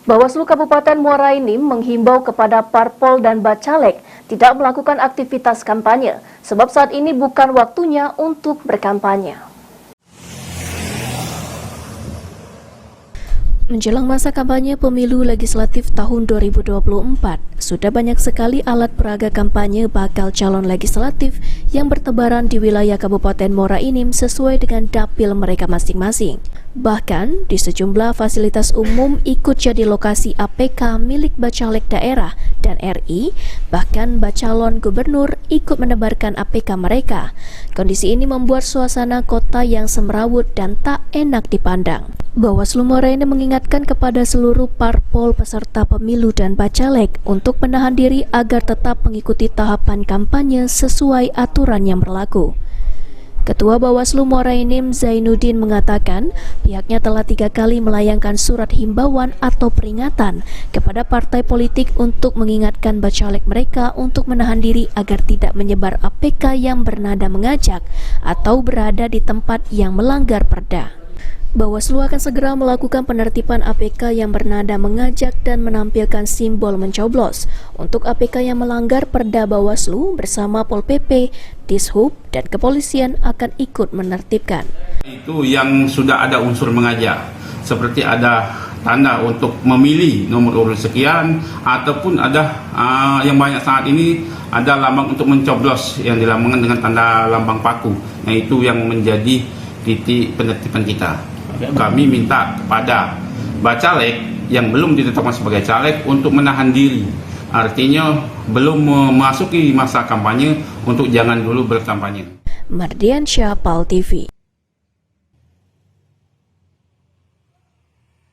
Bawaslu Kabupaten Muara Enim menghimbau kepada parpol dan bacalek tidak melakukan aktivitas kampanye, sebab saat ini bukan waktunya untuk berkampanye. Menjelang masa kampanye pemilu legislatif tahun 2024, sudah banyak sekali alat peraga kampanye bakal calon legislatif yang bertebaran di wilayah Kabupaten Muara Enim sesuai dengan dapil mereka masing-masing. Bahkan, di sejumlah fasilitas umum ikut jadi lokasi APK milik bacalek daerah dan RI, bahkan bacalon gubernur ikut menebarkan APK mereka. Kondisi ini membuat suasana kota yang semrawut dan tak enak dipandang. Bawaslu Muara Enim mengingatkan kepada seluruh parpol peserta pemilu dan bacalek untuk menahan diri agar tetap mengikuti tahapan kampanye sesuai aturan yang berlaku. Ketua Bawaslu Muara Enim Zainuddin mengatakan pihaknya telah 3 kali melayangkan surat himbauan atau peringatan kepada partai politik untuk mengingatkan bacalek mereka untuk menahan diri agar tidak menyebar APK yang bernada mengajak atau berada di tempat yang melanggar perda. Bawaslu akan segera melakukan penertiban APK yang bernada mengajak dan menampilkan simbol mencoblos. Untuk APK yang melanggar perda Bawaslu bersama Pol PP, Dishub, dan kepolisian akan ikut menertibkan. Itu yang sudah ada unsur mengajak, seperti ada tanda untuk memilih nomor urut sekian, ataupun ada yang banyak saat ini ada lambang untuk mencoblos yang dilambangkan dengan tanda lambang paku. Nah, itu yang menjadi titik penertiban kita. Kami minta kepada bacalek yang belum ditetapkan sebagai caleg untuk menahan diri. Artinya belum memasuki masa kampanye untuk jangan dulu berkampanye. Mardiansyah, PAL TV.